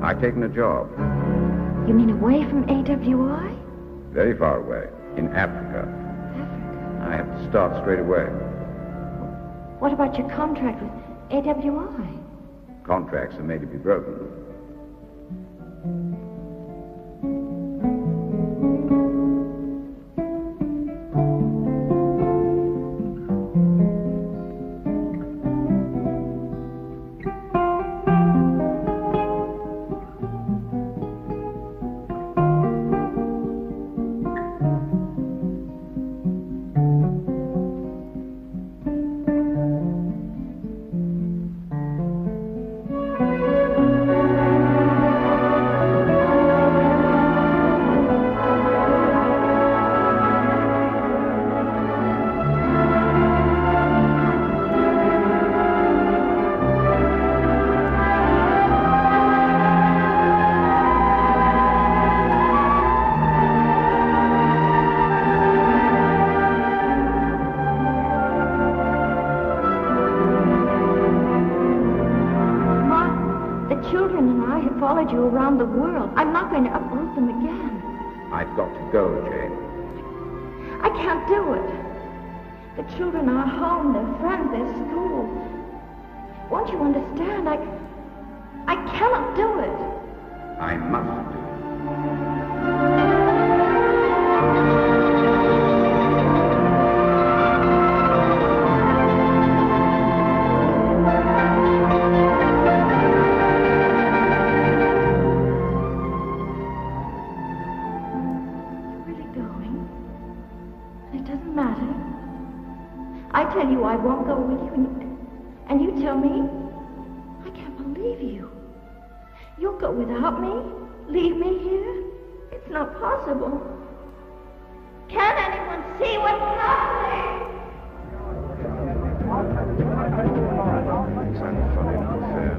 I've taken a job. You mean away from AWI? Very far away. In Africa. Africa? I have to start straight away. What about your contract with AWI? Contracts are made to be broken. followed you around the world. I'm not going to uproot them again. I've got to go, Jane. I can't do it. The children are home, their friends, their school. Won't you understand? I cannot do it. I must do it. I tell you I won't go with you, and you tell me, I can't believe you. You'll go without me? Leave me here? It's not possible. Can anyone see what's happening? It's a funny little affair.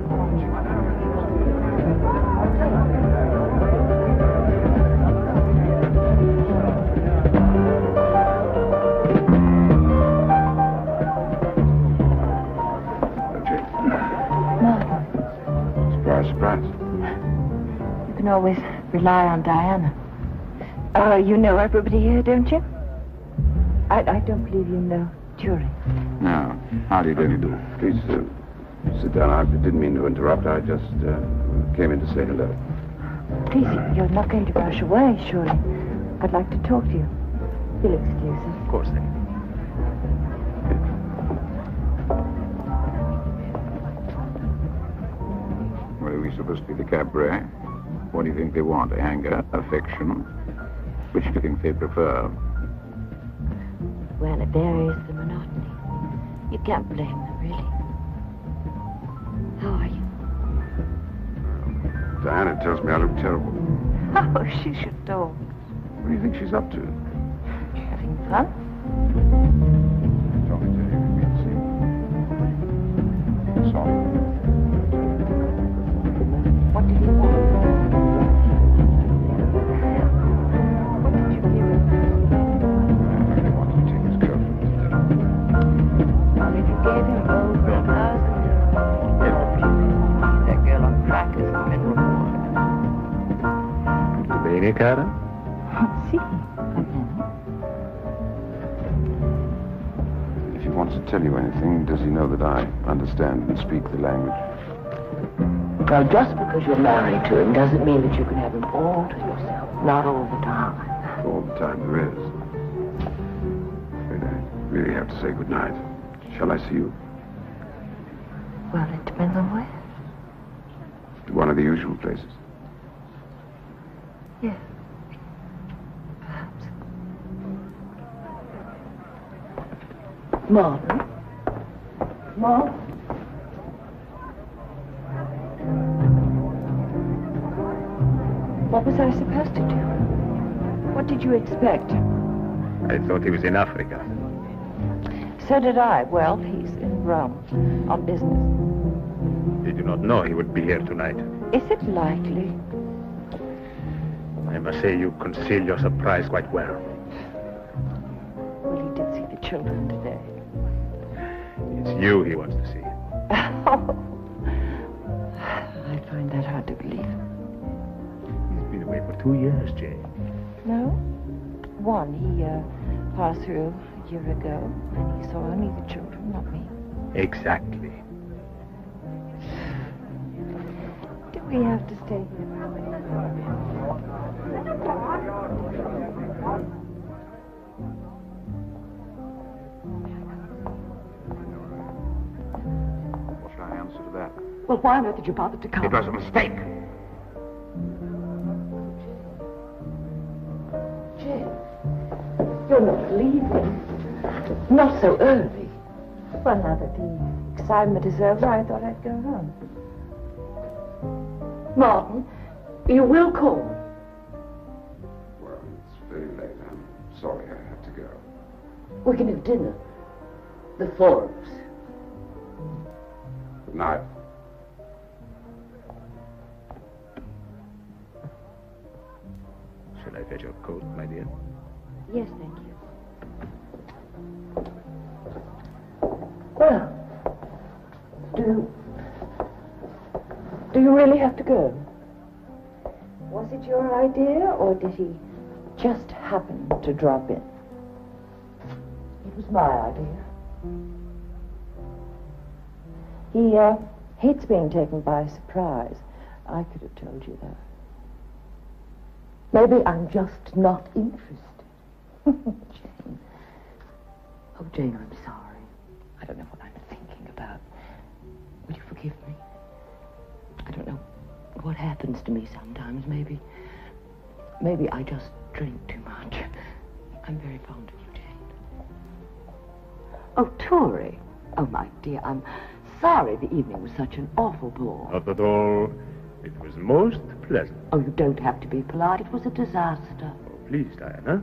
Surprise. You can always rely on Diana. You know everybody here, don't you? I don't believe you know Turing. No. How do you do? Please, sit down. I didn't mean to interrupt. I just came in to say hello. Please, you're not going to rush away, surely. I'd like to talk to you. You'll excuse us. Of course, then. Where are we supposed to be? The cabaret? What do you think they want? Anger? Affection? Which do you think they prefer? Well, it varies the monotony. You can't blame them, really. How are you? Diana tells me I look terrible. Oh, she should don't. What do you think she's up to? Having fun? Told me to give me a seat. Sorry. What did you want? What did you do? I really wanted to take his girlfriend to dinner. Well, if you gave him over €1,000, that girl on crackers and mineral water. Tutto bene, cara? Sì, va bene. If he wants to tell you anything, does he know that I understand and speak the language? Now, just because you're married to him doesn't mean that you can have him all to yourself. Not all the time. All the time there is. Afraid I really have to say goodnight. Shall I see you? Well, it depends on where. To one of the usual places. Yes. Perhaps. Martin? Martin? What was I supposed to do? What did you expect? I thought he was in Africa. So did I. Well, he's in Rome on business. Did you not know he would be here tonight? Is it likely? I must say you conceal your surprise quite well. Well, he did see the children today. It's you he wants to see. Oh, I find that hard to believe. away for 2 years, Jane. No? One. He passed through a year ago, and he saw only the children, not me. Exactly. Do we have to stay here? What should I answer to that? Well, why on earth did you bother to come? It was a mistake. Jane, you're not leaving. Not so early. Well, now that the excitement is over, I thought I'd go home. Martin, you will call. Well, it's very late. I'm sorry I have to go. We can have dinner. The four of us. Good night. Shall I fetch your coat, my dear? Yes, thank you. Well, do you really have to go? Was it your idea, or did he just happen to drop in? It was my idea. He hates being taken by surprise. I could have told you that. Maybe I'm just not interested. Jane. Oh, Jane, I'm sorry. I don't know what I'm thinking about. Would you forgive me? I don't know what happens to me sometimes. Maybe I just drink too much. I'm very fond of you, Jane. Oh, Tori. Oh, my dear, I'm sorry the evening was such an awful bore. Not at all. It was most pleasant. Oh, you don't have to be polite. It was a disaster. Oh, please, Diana.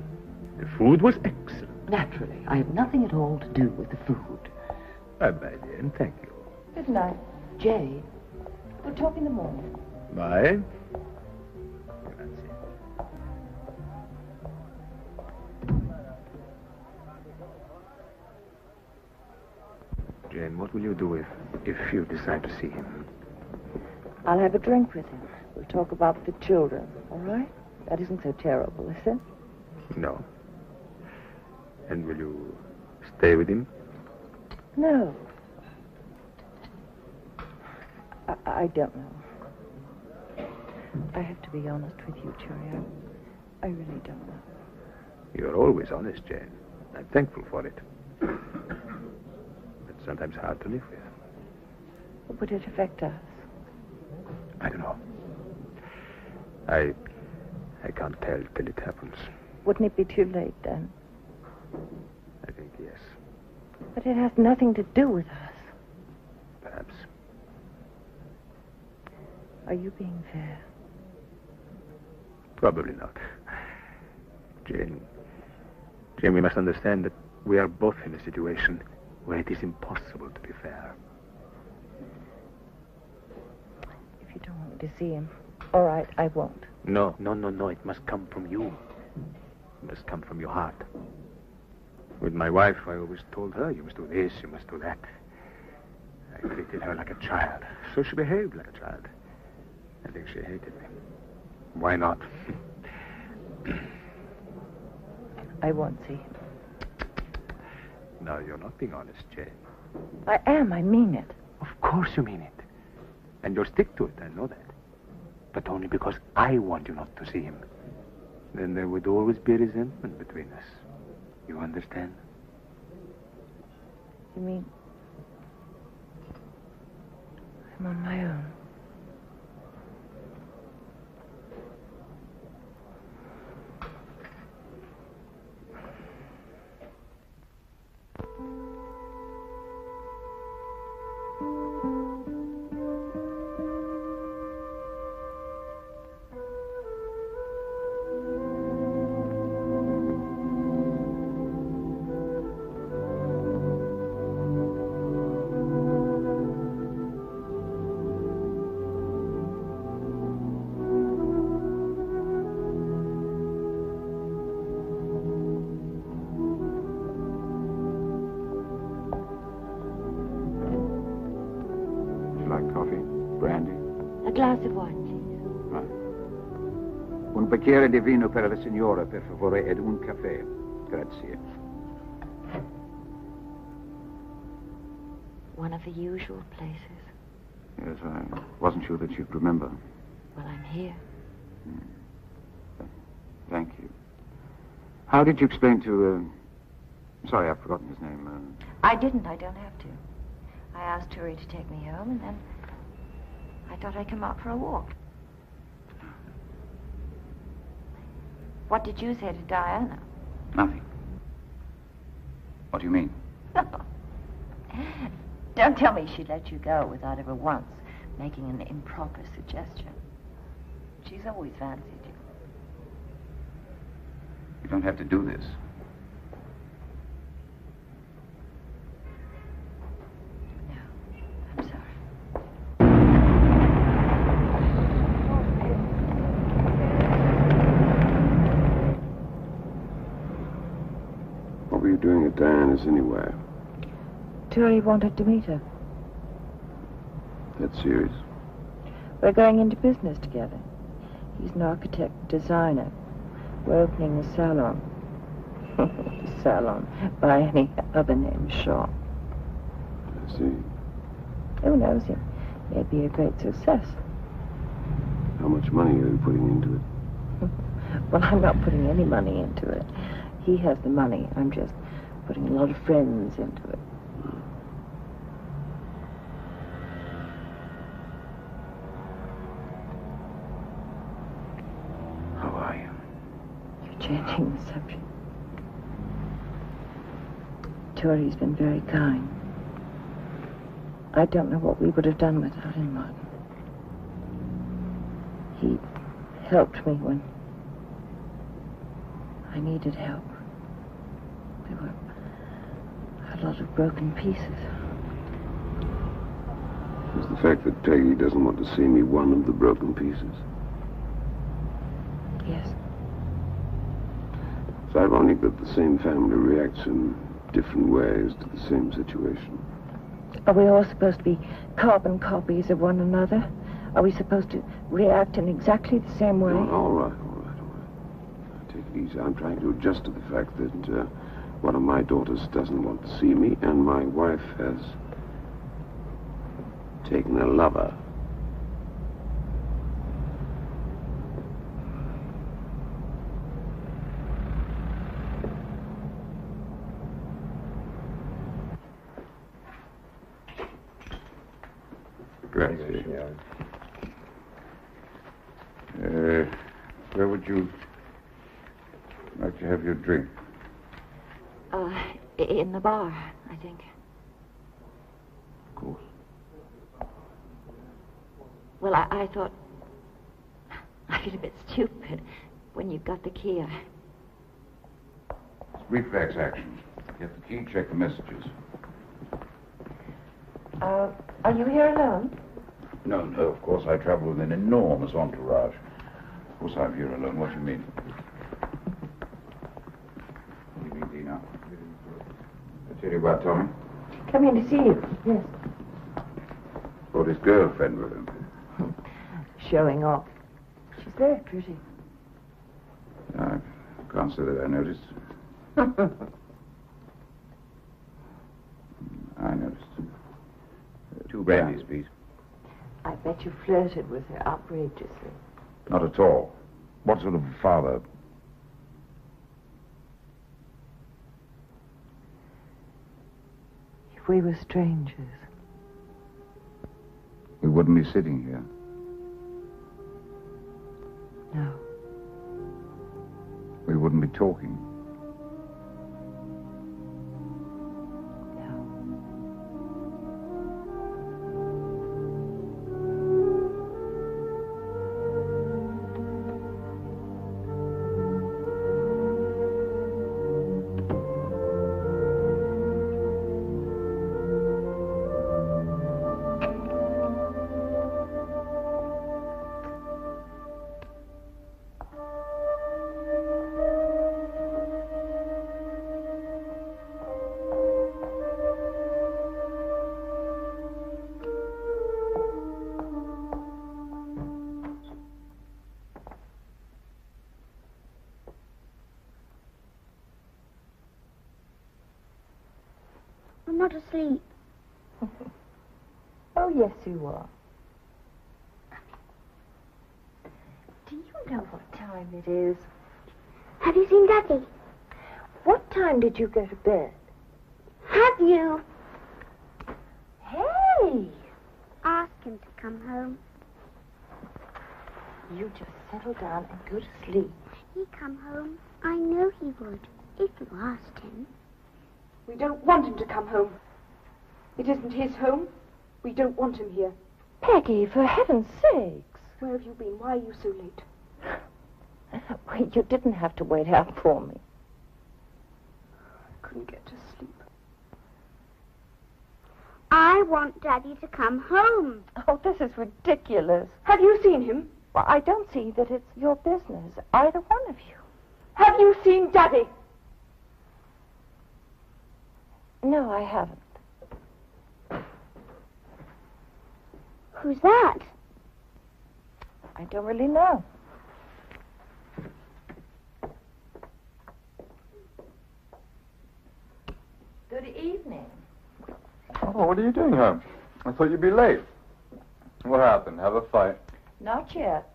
The food was excellent. Naturally, I have nothing at all to do with the food. My dear, and thank you. Good night. Jane, We'll talk in the morning. Bye. Jane, what will you do if you decide to see him? I'll have a drink with him. We'll talk about the children, all right? That isn't so terrible, is it? No. And will you stay with him? No. I don't know. I have to be honest with you, Cherry. I really don't know. You're always honest, Jane. I'm thankful for it. It's sometimes hard to live with. Would it affect us? I don't know. I can't tell till it happens. Wouldn't it be too late then? I think yes. But it has nothing to do with us. Perhaps. Are you being fair? Probably not. Jane, we must understand that we are both in a situation where it is impossible to be fair. If you don't want me to see him, all right, I won't. No. It must come from you. It must come from your heart. With my wife, I always told her, you must do this, you must do that. I treated her like a child, so she behaved like a child. I think she hated me. Why not? I won't see him. No, you're not being honest, Jane. I am, I mean it. Of course you mean it. And you'll stick to it, I know that. But only because I want you not to see him. Then there would always be resentment between us. You understand? You mean I'm on my own? Would you like coffee? Brandy? A glass of wine, please. Right. When Un bicchiere di vino per la signora, per favore, ed un caffè. Grazie. One of the usual places. Yes, I wasn't sure that you'd remember. Well, I'm here. Thank you. How did you explain to, sorry, I've forgotten his name. I didn't. I don't have to. I asked Turi to take me home, and then I thought I'd come out for a walk. What did you say to Diana? Nothing. What do you mean? Don't tell me she let you go without ever once making an improper suggestion. She's always fancied you. You don't have to do this. No, I'm sorry. What were you doing at Diana's anyway? Turi wanted to meet her. That serious? We're going into business together. He's an architect, designer. We're opening a salon. Salon, by any other name, shop. I see. Who knows him? May be a great success. How much money are you putting into it? Well, I'm not putting any money into it. He has the money. I'm just putting a lot of friends into it. How are you? You're changing the subject. Turi's been very kind. I don't know what we would have done without him, Martin. He helped me when I needed help. There were a lot of broken pieces. Is the fact that Peggy doesn't want to see me one of the broken pieces? Yes. It's ironic that the same family reacts in different ways to the same situation. Are we all supposed to be carbon copies of one another? Are we supposed to react in exactly the same way? No, all right. Take it easy. I'm trying to adjust to the fact that one of my daughters doesn't want to see me, and my wife has taken a lover. Grazie. Where would you like to have your drink? In the bar, I think. Of course. Well, I thought... I feel a bit stupid when you got the key. It's reflex action. Get the key, check the messages. Are you here alone? No, of course I travel with an enormous entourage. Of course I'm here alone. What do you mean? What do you mean, Dina? I tell you about Tommy. Come in to see you. Yes. Brought his girlfriend with him. Showing off. She's very pretty. I can't say that I noticed. I noticed. 2 brandies, please. I bet you flirted with her outrageously. Not at all. What sort of father? If we were strangers. We wouldn't be sitting here. No. We wouldn't be talking. I'm not asleep. Oh, yes, you are. Do you know what time it is? Have you seen Daddy? What time did you go to bed? Have you? Hey! Ask him to come home. You just settle down and go to sleep. He'd come home. I know he would, if you asked him. We don't want him to come home. It isn't his home. We don't want him here. Peggy, for heaven's sakes. Where have you been? Why are you so late? Well, you didn't have to wait out for me. I couldn't get to sleep. I want Daddy to come home. Oh, this is ridiculous. Have you seen him? Well, I don't see that it's your business, either one of you. Have you seen Daddy? No, I haven't. Who's that? I don't really know. Good evening. Oh, what are you doing home? I thought you'd be late. What happened? Have a fight? Not yet.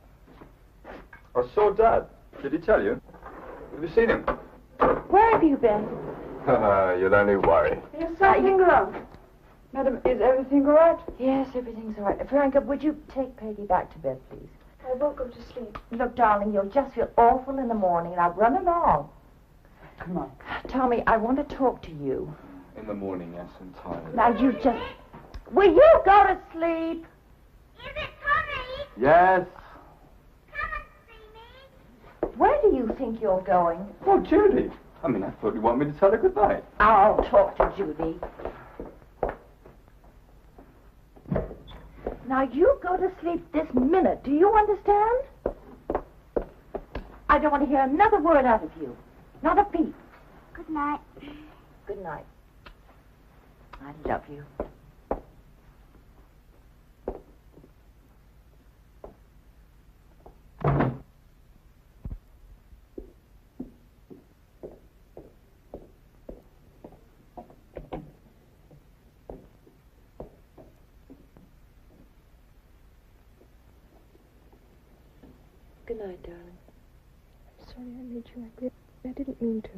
I saw Dad. Did he tell you? Have you seen him? Where have you been? You'll only worry. Is something wrong? Madam, is everything all right? Yes, everything's all right. Franca, would you take Peggy back to bed, please? I won't go to sleep. Look, darling, you'll just feel awful in the morning. Now run along. Come on. Tommy, I want to talk to you. In the morning, yes, entirely. Now you just... Will you go to sleep? Is it Tommy? Yes. Come and see me. Where do you think you're going? Oh, Judy. I mean, I thought you wanted me to tell her good night. I'll talk to Judy. Now, you go to sleep this minute. Do you understand? I don't want to hear another word out of you. Not a peep. Good night. Good night. I love you. Good night, darling. I'm sorry I made you angry. I didn't mean to.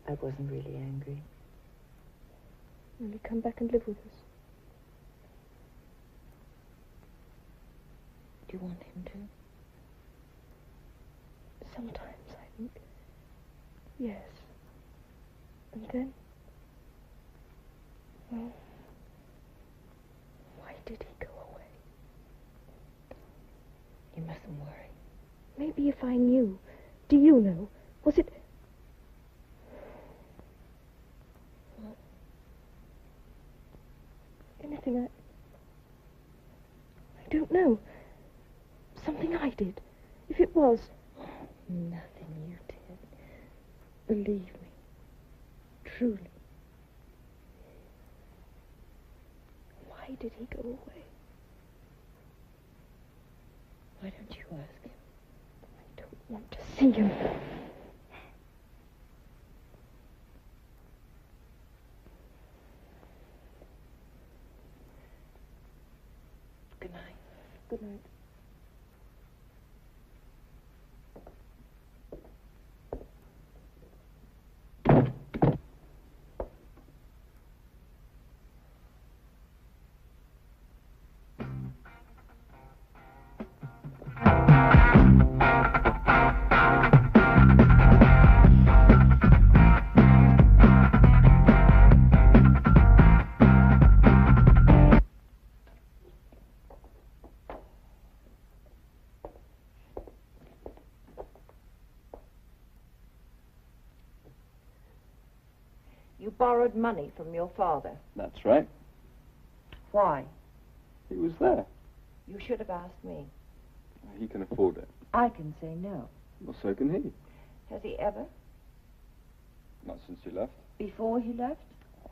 I wasn't really angry. Will you come back and live with us? Do you want him to? Sometimes, I think. Yes. And then? Well, why did he go away? You mustn't worry. Maybe if I knew. Do you know? Was it... What? Anything I don't know. Something I did. If it was... Nothing you did. Believe me. Truly. Why did he go away? Why don't you ask him? I don't want to see him. Good night. Good night. You borrowed money from your father. That's right. Why? He was there. You should have asked me. He can afford it. I can say no. Well, so can he. Has he ever? Not since he left. Before he left?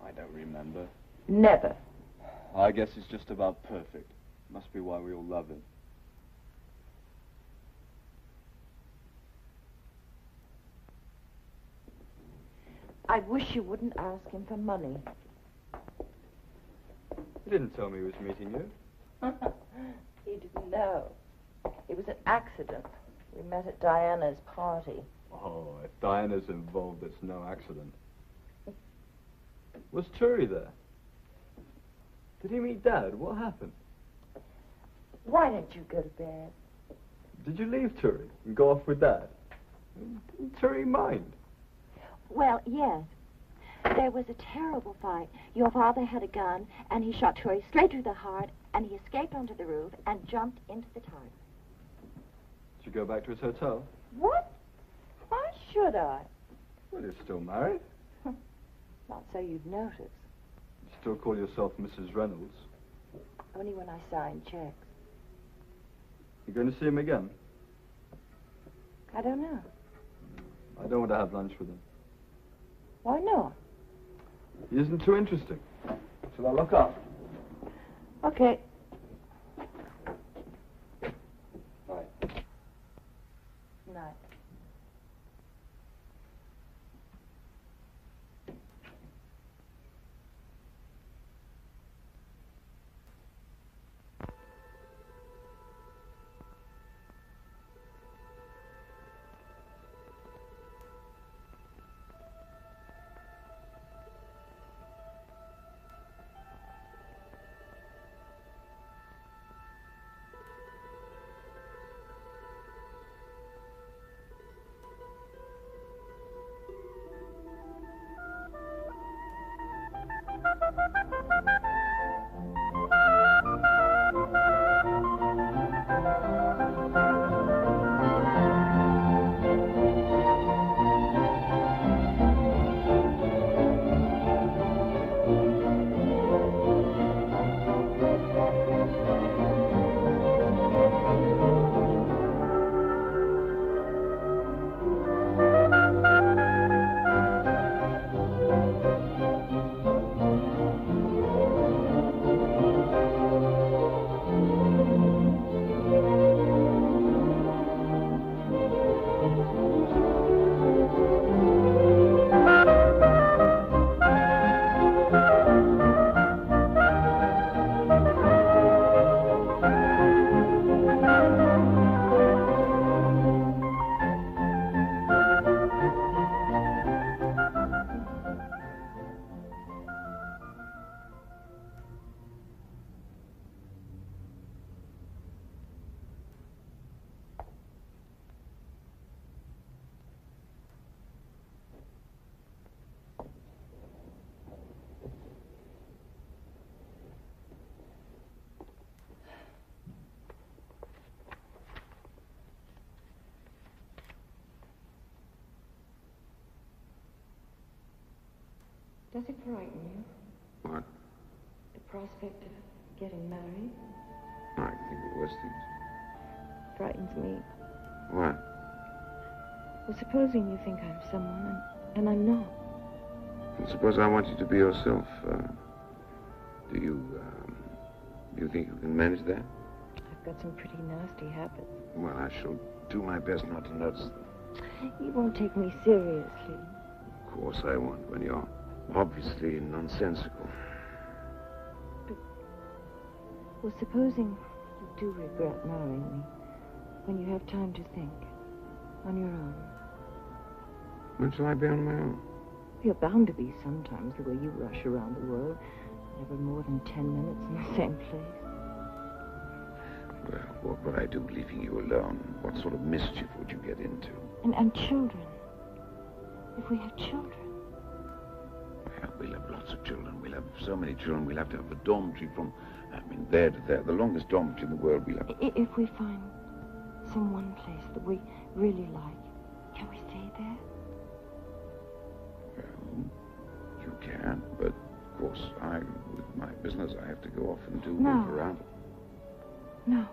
I don't remember. Never. I guess he's just about perfect. Must be why we all love him. I wish you wouldn't ask him for money. He didn't tell me he was meeting you. He didn't know. It was an accident. We met at Diana's party. Oh, if Diana's involved, it's no accident. Was Turi there? Did he meet Dad? What happened? Why don't you go to bed? Did you leave Turi and go off with Dad? Didn't Turi mind? Well, yes. There was a terrible fight. Your father had a gun, and he shot Troy straight through the heart, and he escaped onto the roof and jumped into the tide. Did you go back to his hotel? What? Why should I? Well, you're still married. Not so you'd notice. You still call yourself Mrs. Reynolds. Only when I sign checks. You going to see him again? I don't know. I don't want to have lunch with him. Why not? He isn't too interesting. Shall I look up? Okay. Night. Night. Does it frighten you? What? The prospect of getting married I can think of worse things. frightens me. What? Well, supposing you think I'm someone and I'm not. And suppose I want you to be yourself. Do you think you can manage that? I've got some pretty nasty habits. Well, I shall do my best not to notice them. You won't take me seriously. Of course I won't, when you're obviously nonsensical. Well, supposing you do regret marrying me, when you have time to think, on your own. When shall I be on my own? You're bound to be sometimes, the way you rush around the world. Never more than 10 minutes in the same place. Well, what would I do leaving you alone? What sort of mischief would you get into? And children. If we have children. Well, we'll have lots of children. We'll have so many children. We'll have to have a dormitory from, there to there. The longest dormitory in the world we'll have. If we find some one place that we really like, can we stay there? Well, you can, but of course, with my business, I have to go off and do No. move around. No.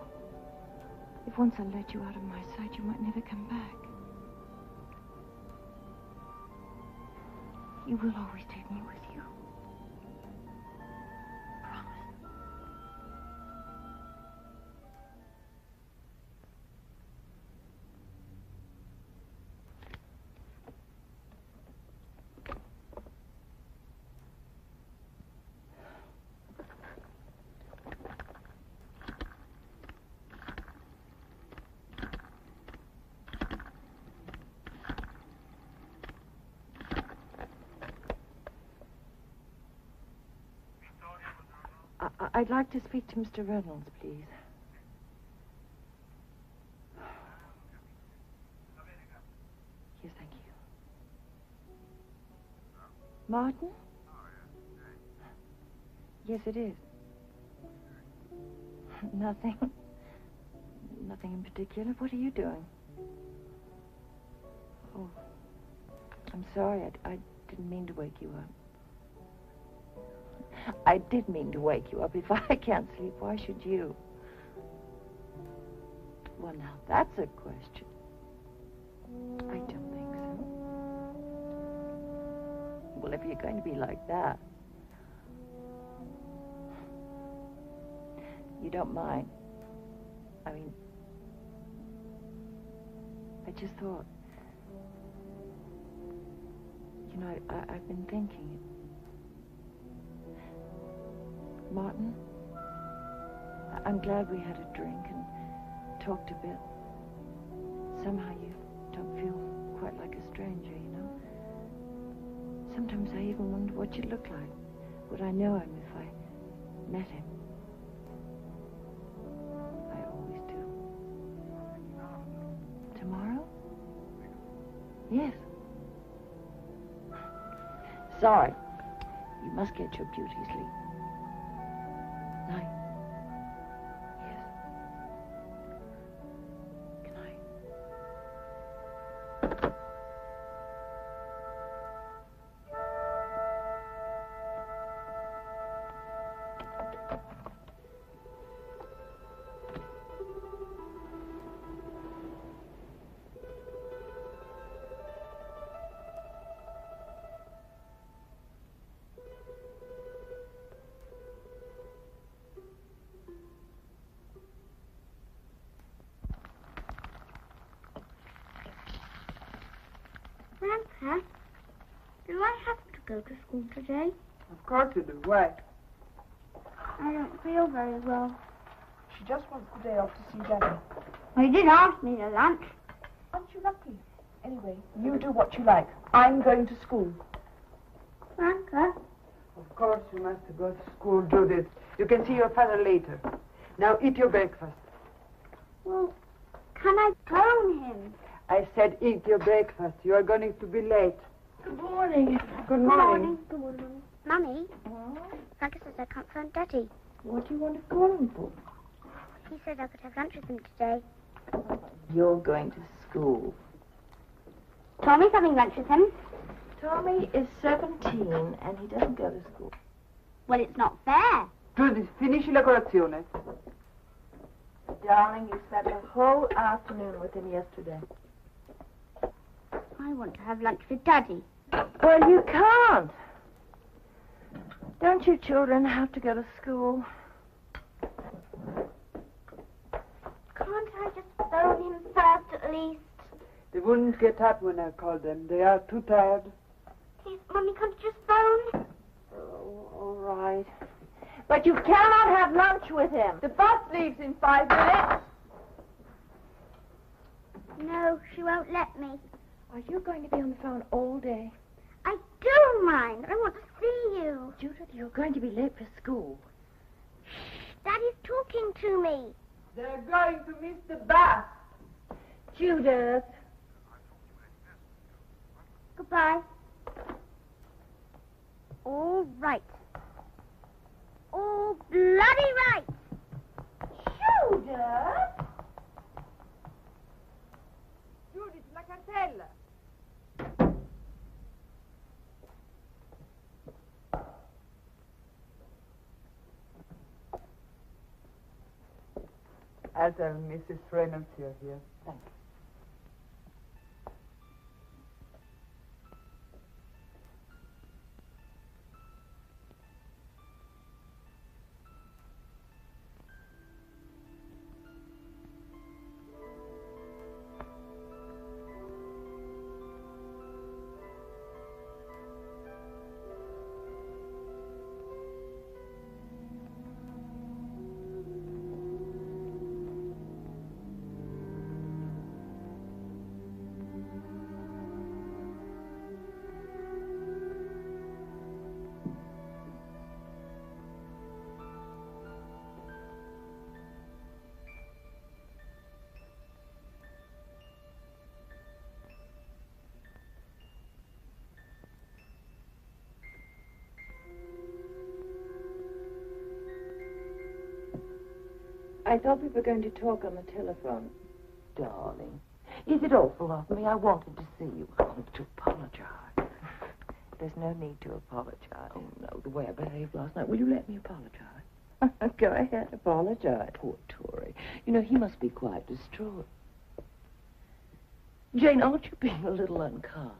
If once I let you out of my sight, you might never come back. You will always take me with you. Promise. I'd like to speak to Mr. Reynolds, please. Yes, thank you. Martin? Yes, it is. Nothing. Nothing in particular. What are you doing? Oh, I'm sorry. I didn't mean to wake you up. I did mean to wake you up. If I can't sleep, why should you? Well, now, that's a question. I don't think so. Well, if you're going to be like that, you don't mind. I mean, I just thought, you know, I've been thinking. Martin, I'm glad we had a drink and talked a bit. Somehow you don't feel quite like a stranger, you know? Sometimes I even wonder what you'd look like. Would I know him if I met him? I always do. Tomorrow? Yes. Sorry. You must get your beauty sleep. Night. Yes. Good night. Grandpa, do I have to go to school today? Of course you do. Why? I don't feel very well. She just wants the day off to see Daddy. Well, you did ask me to lunch. Aren't you lucky? Anyway, you do what you like. I'm going to school. Grandpa? Of course you must go to school, Judith. You can see your father later. Now eat your breakfast. Well, can I phone him? I said eat your breakfast. You are going to be late. Good morning. Good morning. Good morning. Mummy, Frankie says I can't phone Daddy. What do you want to call him for? He said I could have lunch with him today. You're going to school. Tommy's having lunch with him. Tommy is 17 and he doesn't go to school. Well, it's not fair. Judith, finisci la colazione. Darling, you spent the whole afternoon with him yesterday. I want to have lunch with Daddy. Well, you can't. Don't you children have to go to school? Can't I just phone him first at least? They wouldn't get up when I called them. They are too tired. Please, Mummy, can't you just phone? Oh, all right. But you cannot have lunch with him. The bus leaves in 5 minutes. No, she won't let me. Are you going to be on the phone all day? I don't mind. I want to see you. Judith, you're going to be late for school. Daddy's talking to me. They're going to miss the bus. Judith. Goodbye. All right. All bloody right. Judith? Judith, la cartella. I'll tell Mrs. Reynolds you're here. Thank you. I thought we were going to talk on the telephone. Darling, is it awful of me? I wanted to see you. I wanted to apologize. There's no need to apologize. Oh, no, the way I behaved last night. Will you let me apologize? Go ahead, apologize. Poor Tory. You know, he must be quite distraught. Jane, aren't you being a little unkind?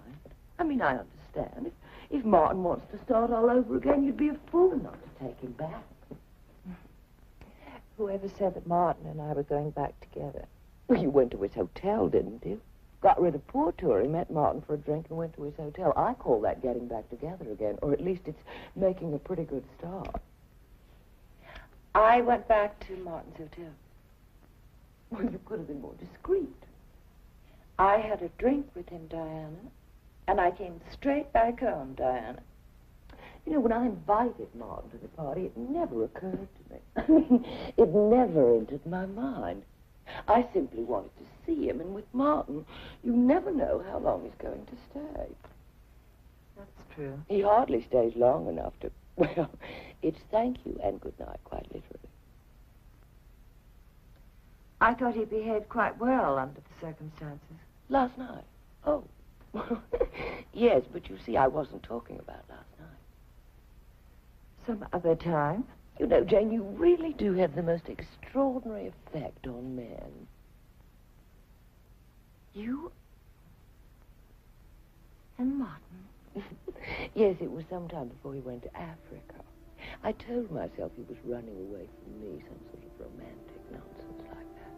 I mean, I understand. If Martin wants to start all over again, you'd be a fool not to take him back. Whoever said that Martin and I were going back together? Well, you went to his hotel, didn't you? Got rid of poor Tory, met Martin for a drink and went to his hotel. I call that getting back together again, or at least it's making a pretty good start. I went back to Martin's hotel. Well, you could have been more discreet. I had a drink with him, Diana, and I came straight back home, Diana. You know, when I invited Martin to the party, it never occurred to me. I mean, it never entered my mind. I simply wanted to see him, and with Martin, you never know how long he's going to stay. That's true. He hardly stays long enough to, well, it's thank you and good night, quite literally. I thought he behaved quite well under the circumstances. Last night? Oh. Yes, but you see, I wasn't talking about last night. Some other time? You know, Jane, you really do have the most extraordinary effect on men. You and Martin? Yes, it was sometime before he went to Africa. I told myself he was running away from me, some sort of romantic nonsense like that.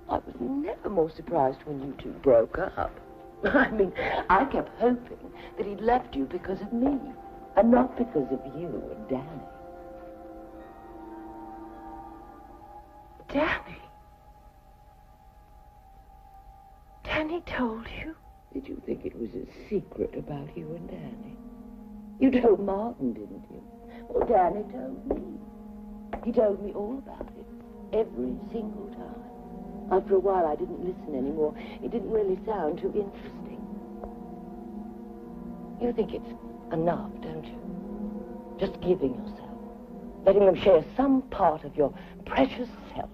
I was never more surprised when you two broke up. I mean, I kept hoping that he'd left you because of me, and not because of you and Danny. Danny? Danny told you? Did you think it was a secret about you and Danny? You told Martin, didn't you? Well, Danny told me. He told me all about it, every single time. After a while, I didn't listen anymore. It didn't really sound too interesting. You think it's enough, don't you? Just giving yourself. Letting them share some part of your precious self.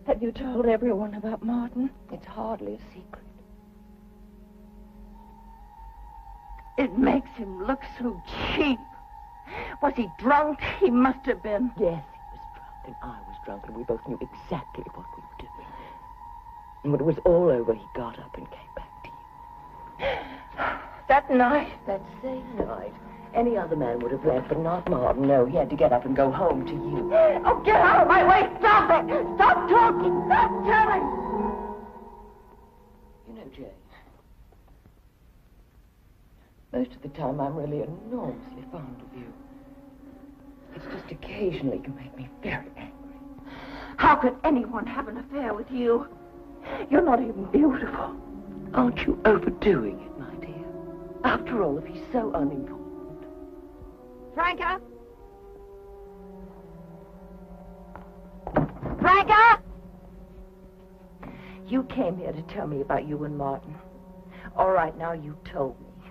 Have you told everyone about Martin? It's hardly a secret. It makes him look so cheap. Was he drunk? He must have been. Yes, he was drunk, and I was drunk, and we both knew exactly what we were doing. And when it was all over, he got up and came back to you. That night? That same night. Any other man would have left, but not Martin. No, he had to get up and go home to you. Oh, get out of my way! Stop it! Stop talking! Stop telling! You know, Jane, most of the time I'm really enormously fond of you. It's just occasionally you make me very angry. How could anyone have an affair with you? You're not even beautiful. Aren't you overdoing it, my dear? After all, if he's so unimportant. Franca? Franca? You came here to tell me about you and Martin. All right, now you told me.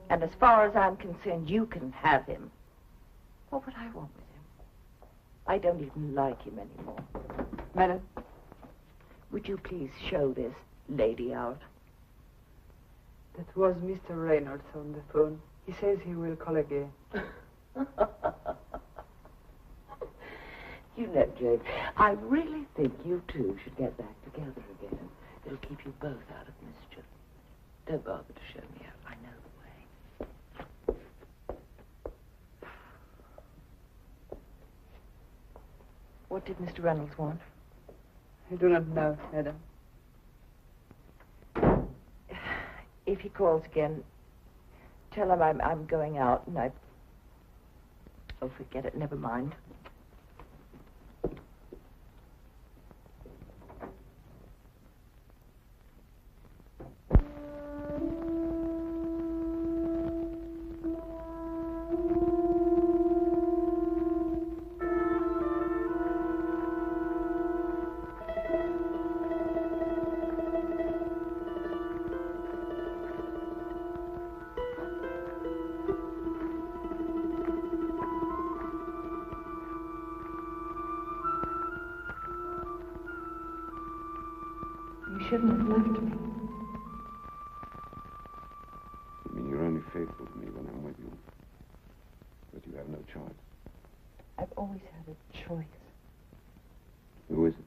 And as far as I'm concerned, you can have him. What would I want with him? I don't even like him anymore. Madam? Would you please show this lady out? That was Mr. Reynolds on the phone. He says he will call again. You know, Jane, I really think you two should get back together again. It'll keep you both out of mischief. Don't bother to show me out. I know the way. What did Mr. Reynolds want? I do not know, madam. If he calls again, tell him I'm going out and Oh, forget it. Never mind. shouldn't have left me. I mean, you're only faithful to me when I'm with you. But you have no choice. I've always had a choice. Who is it?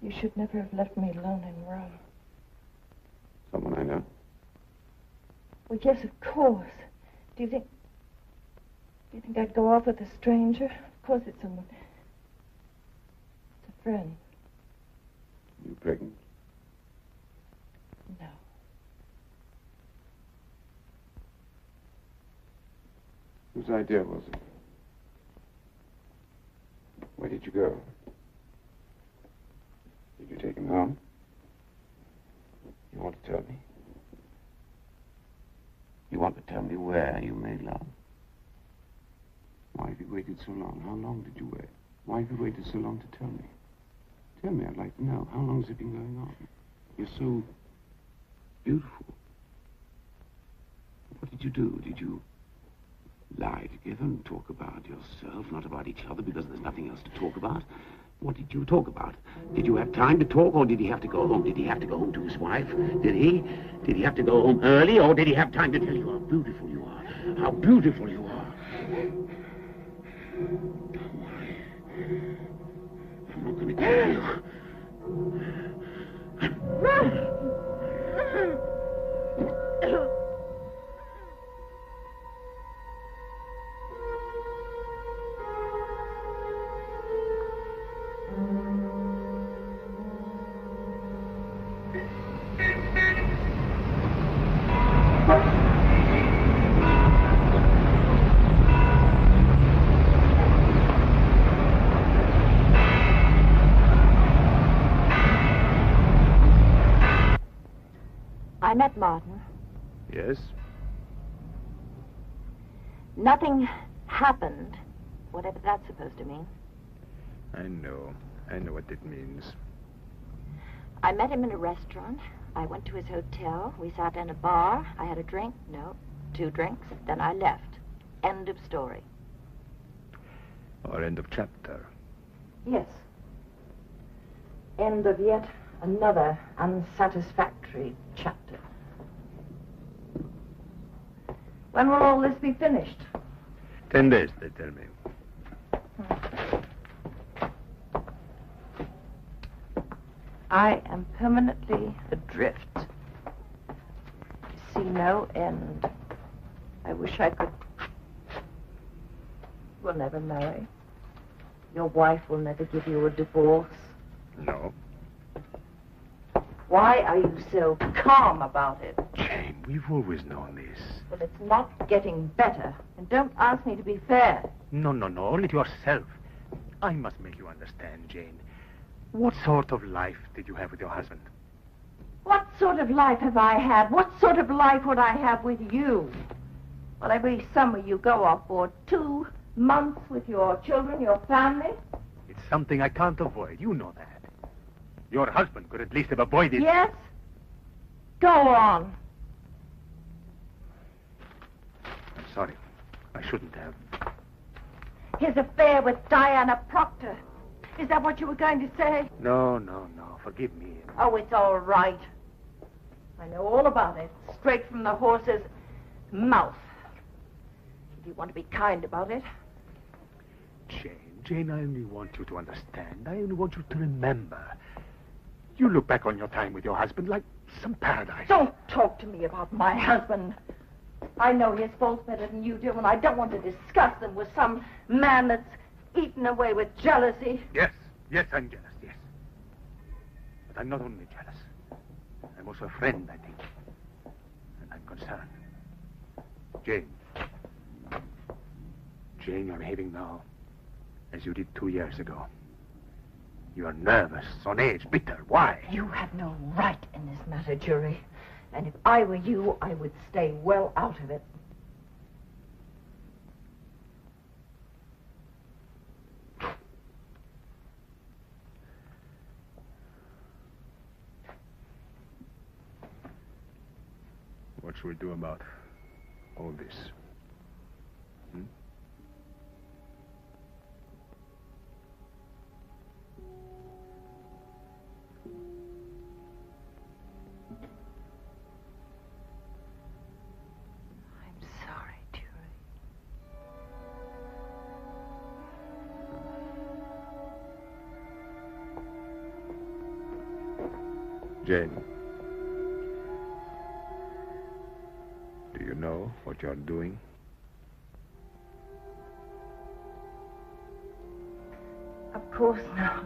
You should never have left me alone in Rome. Someone I know? Well, yes, of course. Do you think I'd go off with a stranger? Of course it's someone. It's a friend. You pregnant? No. Whose idea was it? Where did you go? Did you take him home? You want to tell me? You want to tell me where you made love? Why have you waited so long? How long did you wait? Why have you waited so long to tell me? Tell me, I'd like to know. How long has it been going on? You're so beautiful. What did you do? Did you lie together and talk about yourself, not about each other, because there's nothing else to talk about? What did you talk about? Did you have time to talk, or did he have to go home? Did he have to go home to his wife? Did he? Did he have to go home early, or did he have time to tell you how beautiful you are? How beautiful you are. Don't worry. I'm not going to kill you. I met Martin. Yes? Nothing happened, whatever that's supposed to mean. I know what it means. I met him in a restaurant. I went to his hotel. We sat in a bar. I had a drink. No, 2 drinks. Then I left. End of story. Or end of chapter. Yes. End of yet another unsatisfactory chapter. When will all this be finished? 10 days, they tell me. I am permanently adrift. See no end. I wish I could. We'll never marry. Your wife will never give you a divorce. No. Why are you so calm about it? Jane, we've always known this. Well, it's not getting better. And don't ask me to be fair. No, only to yourself. I must make you understand, Jane. What sort of life did you have with your husband? What sort of life have I had? What sort of life would I have with you? Well, every summer you go off for 2 months with your children, your family. It's something I can't avoid. You know that. Your husband could at least have avoided... Yes? Go on. I'm sorry. I shouldn't have. His affair with Diana Proctor. Is that what you were going to say? No. Forgive me. Oh, it's all right. I know all about it. Straight from the horse's mouth. If you want to be kind about it. Jane, I only want you to understand. I only want you to remember. You look back on your time with your husband like some paradise. Don't talk to me about my husband. I know his faults better than you do, and I don't want to discuss them with some man that's eaten away with jealousy. Yes, I'm jealous, yes. But I'm not only jealous. I'm also a friend, I think. And I'm concerned. Jane, you're behaving now as you did 2 years ago. You are nervous, on edge, bitter. Why? You have no right in this matter, Jury. And if I were you, I would stay well out of it. What should we do about all this? Jane, do you know what you're doing? Of course not.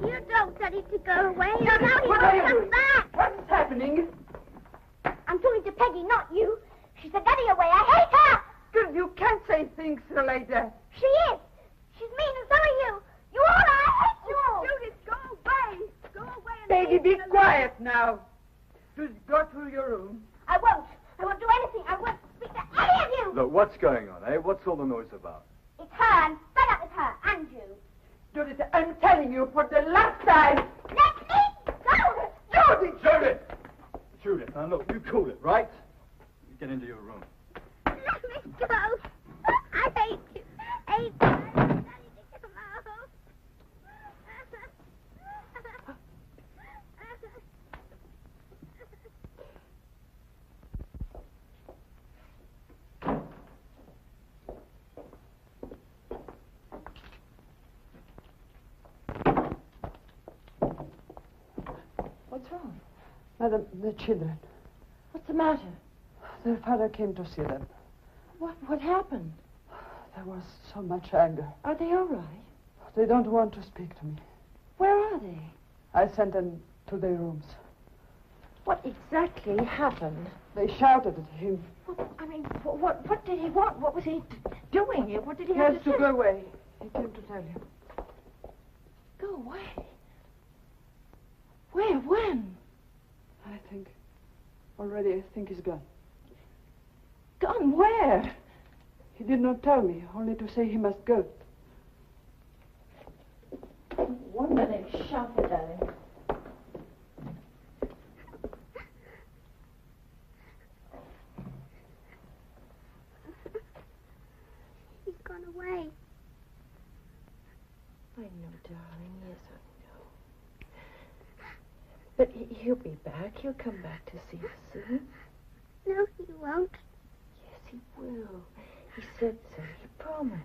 You don't tell it to go away. Now he won't come back. What's happening? I'm talking to Peggy, not you. She said Daddy away. I hate her. Good, you can't say things like that. She is. She's mean and so are you. You all are. I hate you all. Judith, go away. Go away and Peggy, leave be me alone. quiet now. Just go to your room. I won't. I won't do anything. I won't speak to any of you. Look, what's going on, eh? What's all the noise about? It's her. I'm fed up with her and you. Judith, I'm telling you for the last time. Let me go. Judith! Judith! Judith, now look, you cool it, right? You get into your room. Let me go. I hate you. Hate you. Daddy, come out. What's wrong? Madam, the children. What's the matter? Their father came to see them. What happened? There was so much anger. Are they all right? They don't want to speak to me. Where are they? I sent them to their rooms. What exactly happened? They shouted at him. What did he want? What was he doing? What did he He have has to to say? go away. He came to tell you. Go away. Where? When? I think he's gone. Gone where? He did not tell me, only to say he must go. Wonder they shouted at him. He's gone away. I know, darling. Yes, I know. But he'll be back. He'll come back to see us soon. No, he won't. Yes, he will. He said so. He promised.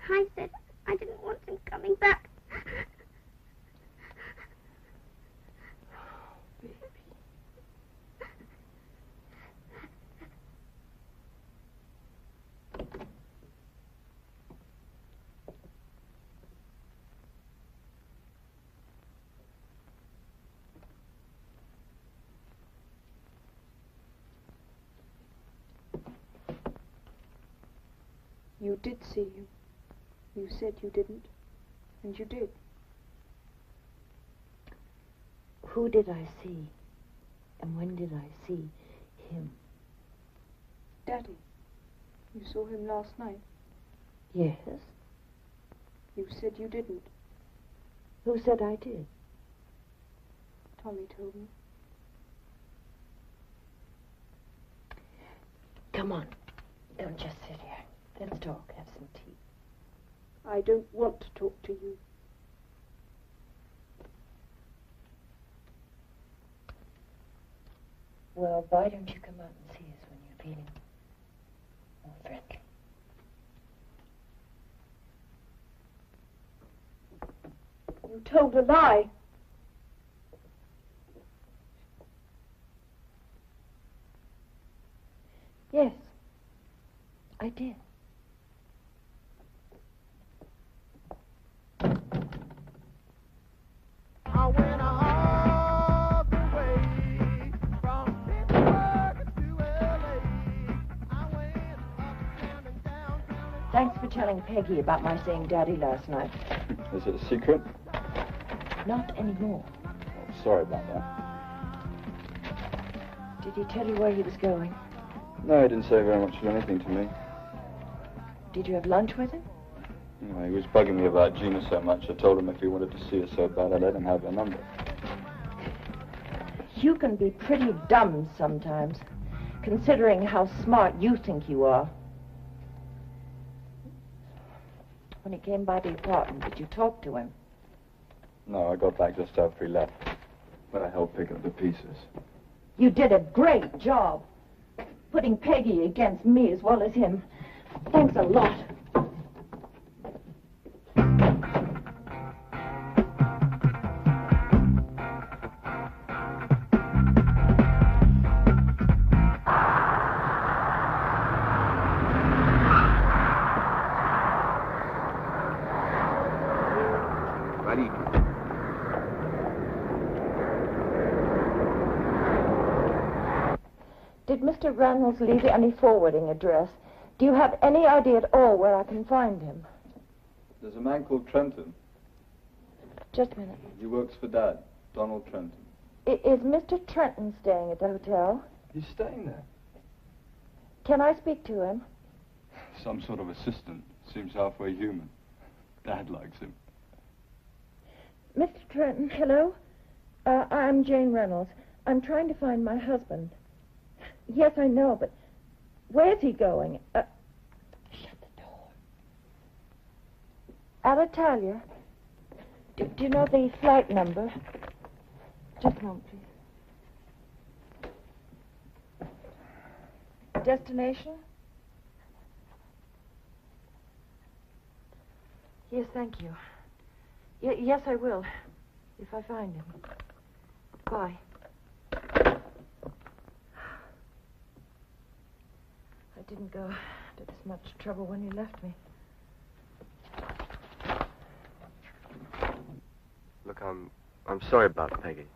I said I didn't want him coming back. Baby. You did see him. You said you didn't, and you did. Who did I see? And when did I see him? Daddy, you saw him last night. Yes. You said you didn't. Who said I did? Tommy told me. Come on. Don't just sit here. Let's talk. Have some tea. I don't want to talk to you. Well, why don't you come out and see us when you're feeling more friendly? You told a lie. Yes, I did. I went all the way from Pittsburgh to LA. I went uptown and downtown. Thanks for telling Peggy about my seeing Daddy last night. Is it a secret? Not anymore. Oh, sorry about that. Did he tell you where he was going? No, he didn't say very much of anything to me. Did you have lunch with him? Anyway, he was bugging me about Gina so much, I told him if he wanted to see her so bad, I'd let him have her number. You can be pretty dumb sometimes, considering how smart you think you are. When he came by the apartment, did you talk to him? No, I got back just after he left. But I helped pick up the pieces. You did a great job. putting Peggy against me as well as him. Thanks a lot. Did Mr. Reynolds leave you any forwarding address? Do you have any idea at all where I can find him? There's a man called Trenton. Just a minute. He works for Dad, Donald Trenton. Is Mr. Trenton staying at the hotel? He's staying there. Can I speak to him? Some sort of assistant. Seems halfway human. Dad likes him. Mr. Trenton, hello? I'm Jane Reynolds. I'm trying to find my husband. Yes, I know, but where's he going? Shut the door. Alitalia. Do you know the flight number? Just a moment, please. Destination? Yes, thank you. Yes, I will, if I find him. Bye. I didn't go to this much trouble when you left me. Look, I'm sorry about Peggy.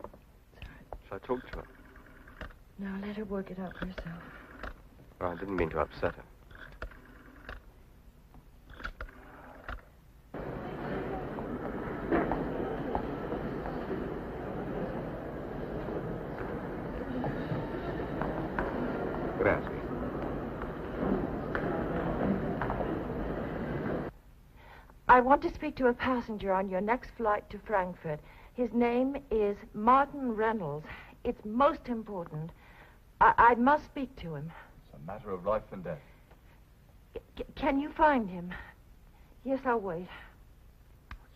Shall I talk to her? No, let her work it out for herself. Oh, I didn't mean to upset her. Gracias. I want to speak to a passenger on your next flight to Frankfurt. His name is Martin Reynolds. It's most important. I must speak to him. It's a matter of life and death. Can you find him? Yes, I'll wait.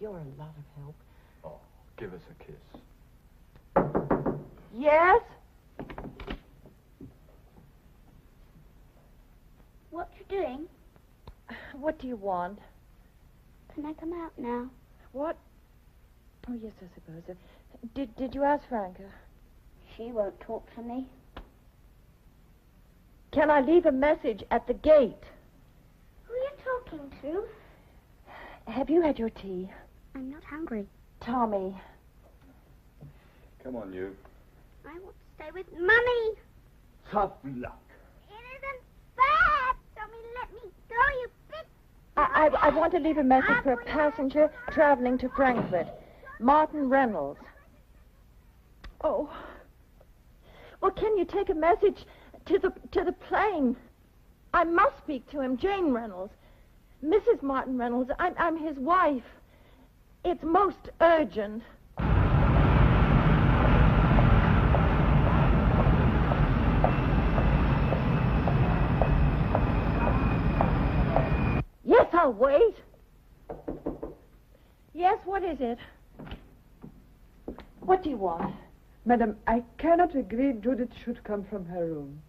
You're a lot of help. Oh, give us a kiss. Yes? What you doing? What do you want? Can I come out now? What? Oh, yes, I suppose. Did you ask Franca? She won't talk to me. Can I leave a message at the gate? Who are you talking to? Have you had your tea? I'm not hungry. Tommy. Come on, you. I want to stay with Mummy. Tough luck. It isn't fair. Tommy, let me go, you big... I want to leave a message for a passenger traveling to Frankfurt. Martin Reynolds. Oh. Well, can you take a message to the plane? I must speak to him, Jane Reynolds. Mrs. Martin Reynolds, I'm his wife. It's most urgent. Yes, I'll wait. Yes, what is it? What do you want? Madam, I cannot agree Judith should come from her room.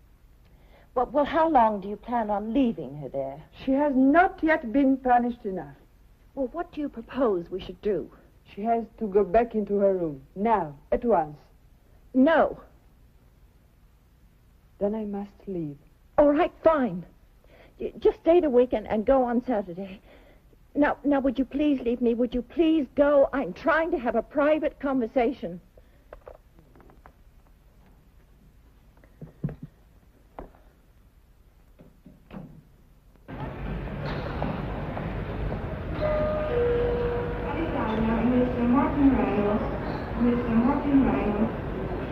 Well, how long do you plan on leaving her there? She has not yet been punished enough. Well, what do you propose we should do? She has to go back into her room. Now, at once. No. Then I must leave. All right, fine. Just stay the weekend and go on Saturday. Now, would you please leave me? Would you please go? I'm trying to have a private conversation. Mr. Martin Reynolds,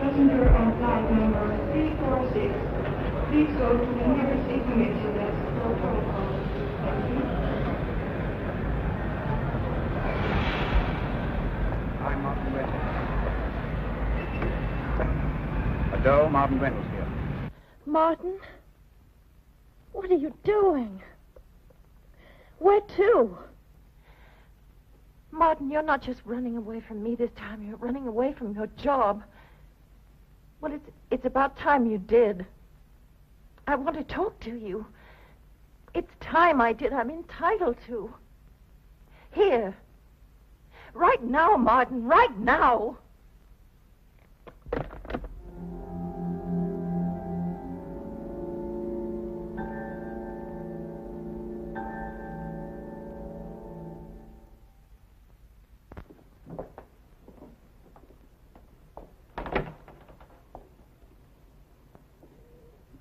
passenger on flight number 346. Please go to the nearest information desk for protocol. Thank you. I'm Martin Reynolds. Adele, Martin Reynolds here. Martin? What are you doing? Where to? Martin, you're not just running away from me this time. You're running away from your job. Well, it's about time you did. I want to talk to you. It's time I did. I'm entitled to. Here. Right now, Martin. Right now.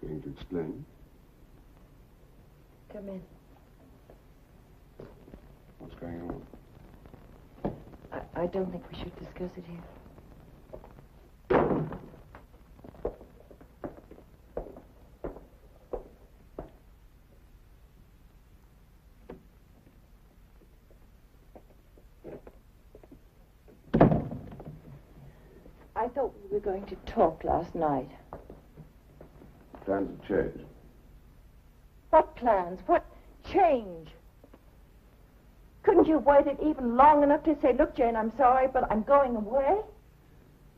Going to explain? Come in. What's going on? I don't think we should discuss it here. I thought we were going to talk last night. Plans have changed. What plans? What change? Couldn't you have waited even long enough to say, look, Jane, I'm sorry, but I'm going away?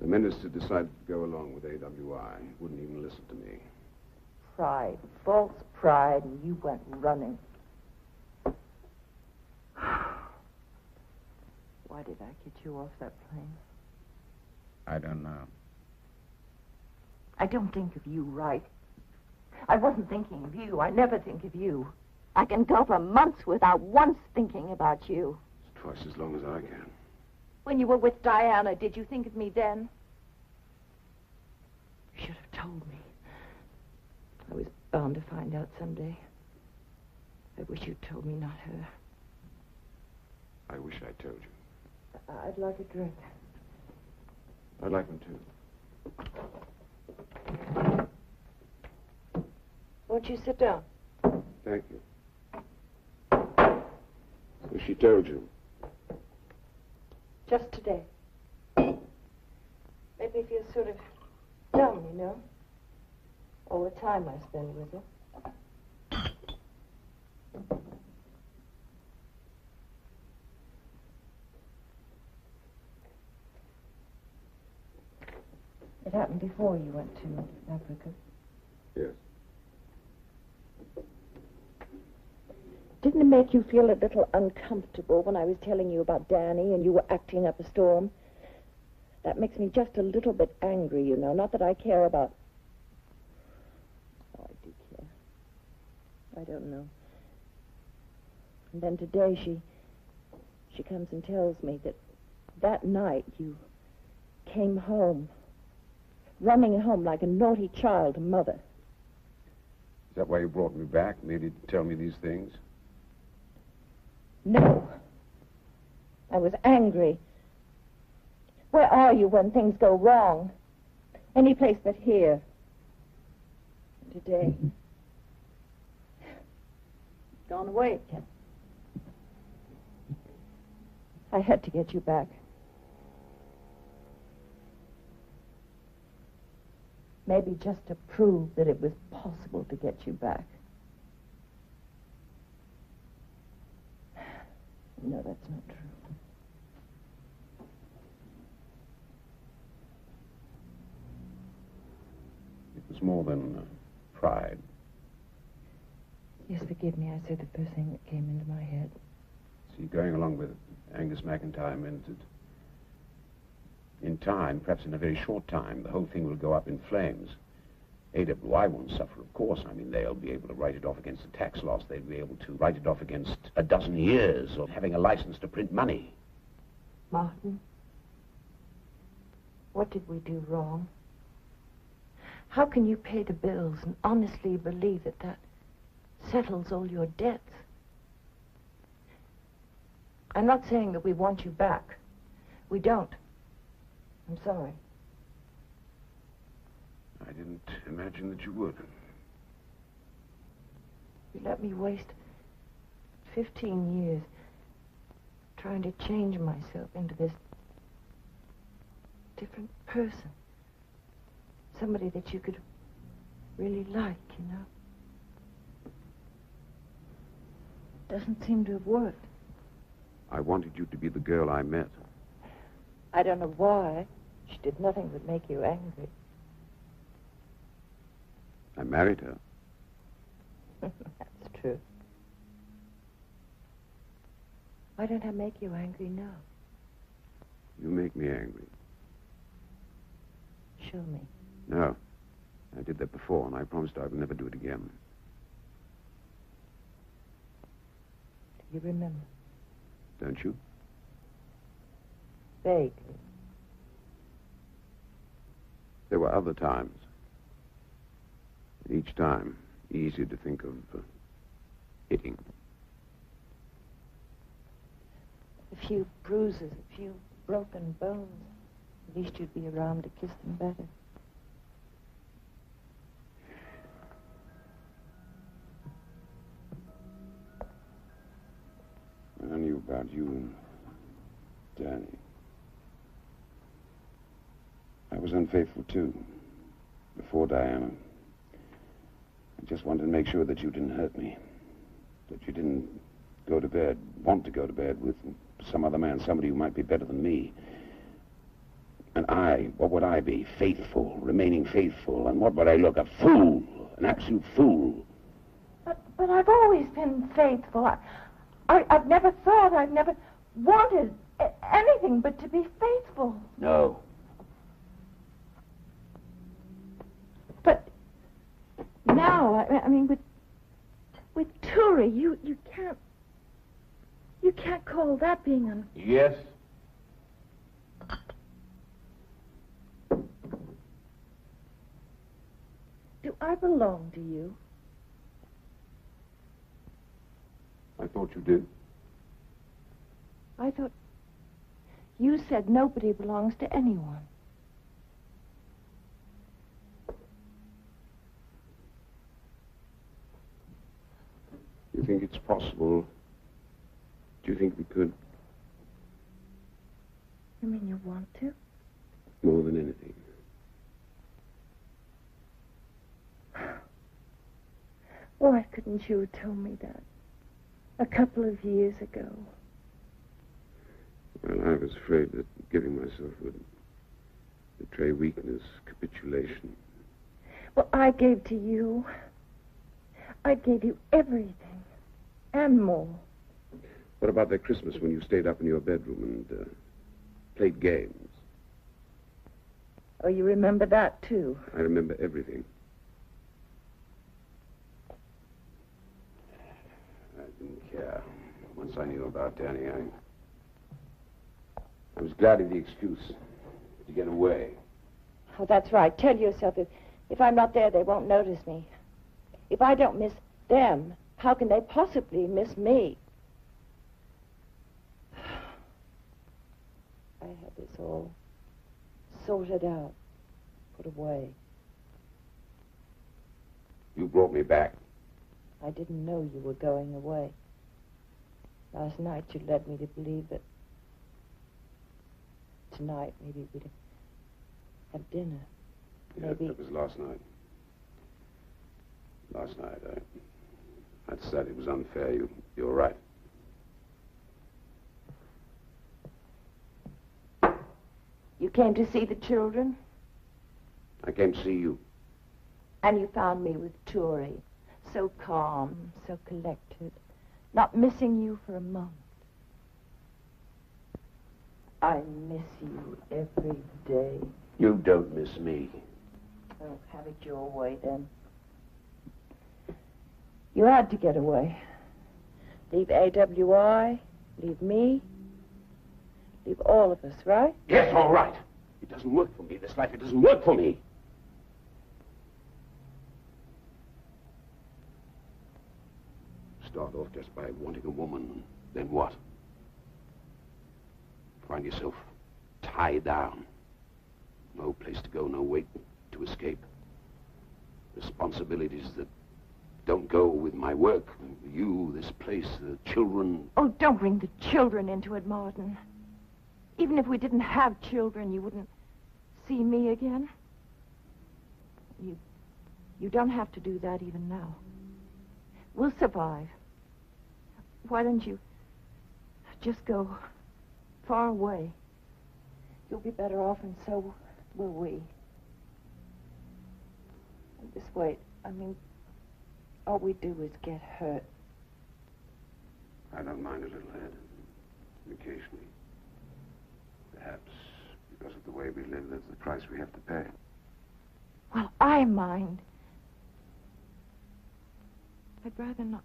The minister decided to go along with AWI. Wouldn't even listen to me. Pride, false pride, and you went running. Why did I get you off that plane? I don't know. I don't think of you right. I wasn't thinking of you. I never think of you. I can go for months without once thinking about you. It's twice as long as I can. When you were with Diana, did you think of me then? You should have told me. I was bound to find out someday. I wish you'd told me, not her. I wish I told you. I'd like a drink. I'd like one, too. Won't you sit down? Thank you. Well, she told you. Just today. Made me feel sort of dumb, you know? All the time I spend with her. It happened before you went to Africa. Yes. Didn't it make you feel a little uncomfortable when I was telling you about Danny and you were acting up a storm? That makes me just a little bit angry, you know. Not that I care about... Oh, I do care. I don't know. And then today she comes and tells me that night you came home, running home like a naughty child to Mother. Is that why you brought me back? Maybe to tell me these things? No. I was angry. Where are you when things go wrong? Any place but here. Today. Gone away again. I had to get you back. Maybe just to prove that it was possible to get you back. No, that's not true. It was more than pride. Yes, forgive me. I said the first thing that came into my head. See, going along with Angus McIntyre meant that in time, perhaps in a very short time, the whole thing will go up in flames. AWI won't suffer, of course. I mean, they'll be able to write it off against a tax loss. They'll be able to write it off against a dozen years of having a license to print money. Martin, what did we do wrong? How can you pay the bills and honestly believe that settles all your debts? I'm not saying that we want you back. We don't. I'm sorry. I didn't imagine that you would. You let me waste 15 years trying to change myself into this different person. Somebody that you could really like, you know. Doesn't seem to have worked. I wanted you to be the girl I met. I don't know why. She did nothing but make you angry. I married her. That's true. Why don't I make you angry now? You make me angry. Show me. No. I did that before, and I promised I would never do it again. Do you remember? Don't you? Vaguely. There were other times. Each time, easier to think of hitting. A few bruises, a few broken bones. At least you'd be around to kiss them better. I knew about you and Danny. I was unfaithful, too. Before Diana. I just wanted to make sure that you didn't hurt me. That you didn't want to go to bed with some other man, somebody who might be better than me. And what would I be? Faithful, remaining faithful. And what would I look? A fool, an absolute fool. But I've always been faithful. I've never thought, I've never wanted anything but to be faithful. No. But now, I mean, with Turi, you can't call that being Yes. Do I belong to you? I thought you did. I thought you said nobody belongs to anyone. You think it's possible? Do you think we could? You mean you want to? More than anything. Why couldn't you have told me that a couple of years ago? Well, I was afraid that giving myself would betray weakness, capitulation. Well, I gave to you. I gave you everything. And more. What about that Christmas when you stayed up in your bedroom and played games? Oh, you remember that, too? I remember everything. I didn't care. Once I knew about Danny, I was glad of the excuse to get away. Oh, that's right. Tell yourself if I'm not there, they won't notice me. If I don't miss them, how can they possibly miss me? I had this all sorted out, put away. You brought me back. I didn't know you were going away. Last night you led me to believe that tonight maybe we'd have dinner. Yeah, Maybe. that was last night. Last night, I decided it was unfair. You were right. You came to see the children? I came to see you. And you found me with Turi, so calm, so collected, not missing you for a moment. I miss you every day. You don't miss me. Oh, have it your way, then. You had to get away. Leave AWI, leave me, leave all of us, right? Yes, all right. It doesn't work for me, this life. It doesn't work for me. Start off just by wanting a woman, then what? Find yourself tied down. No place to go, no way to escape. Responsibilities that don't go with my work. You, this place, the children. Oh, don't bring the children into it, Martin. Even if we didn't have children, you wouldn't see me again. You don't have to do that even now. We'll survive. Why don't you just go far away? You'll be better off, and so will we. Just wait. I mean, All we do is get hurt. I don't mind a little, Ed. Occasionally. Perhaps because of the way we live, that's the price we have to pay. Well, I mind. I'd rather not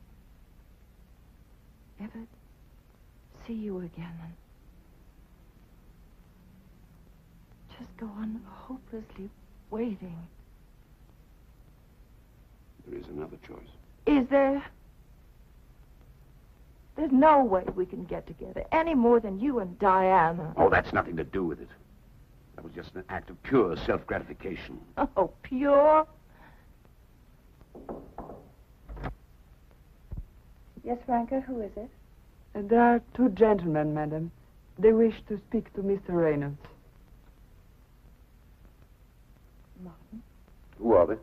ever see you again than just go on hopelessly waiting. There is another choice. Is there? There's no way we can get together, any more than you and Diana. Oh, that's nothing to do with it. That was just an act of pure self-gratification. Oh, pure? Yes, Franca, who is it? There are two gentlemen, madam. They wish to speak to Mr. Reynolds. Martin? Who are they?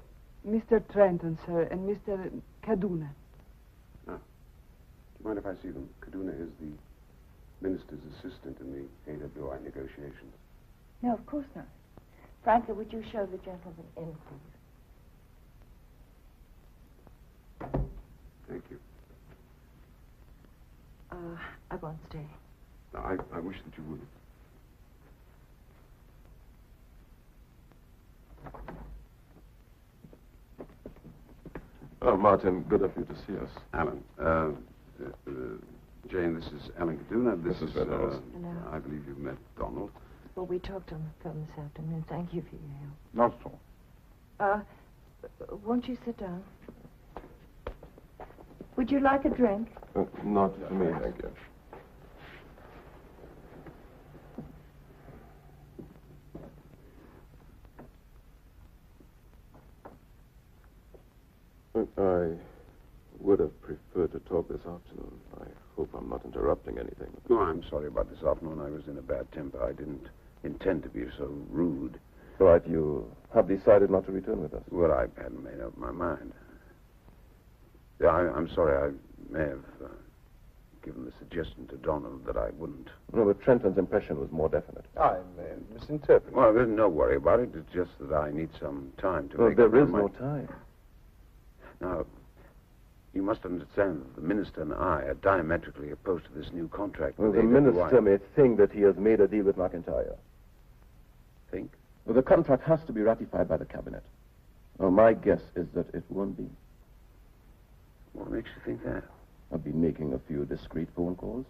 Mr. Trenton, sir, and Mr. Kaduna. Do you mind if I see them? Kaduna is the minister's assistant in the AWI negotiations. No, of course not. Franca, would you show the gentleman in, please? Thank you. I won't stay. No, I wish that you would. Oh, Martin, good of you to see us. Alan, Jane, this is Alan Kaduna. This is Hello. I believe you've met Donald. Well, we talked on the phone this afternoon. Thank you for your help. Not at all. Won't you sit down? Would you like a drink? Not for me, thank you. I would have preferred to talk this afternoon. I hope I'm not interrupting anything. No, I'm sorry about this afternoon. I was in a bad temper. I didn't intend to be so rude. Right, you have decided not to return with us. Well, I hadn't made up my mind. Yeah, I'm sorry. I may have given the suggestion to Donald that I wouldn't. No, but Trenton's impression was more definite. I may have misinterpreted. Well, there's no worry about it. It's just that I need some time to make There up my is no mind. time. Now, you must understand that the minister and I are diametrically opposed to this new contract. Well, with the AWI. minister may think that he has made a deal with McIntyre. Think? Well, the contract has to be ratified by the cabinet. Well, my guess is that it won't be. What makes you think that? I've been making a few discreet phone calls.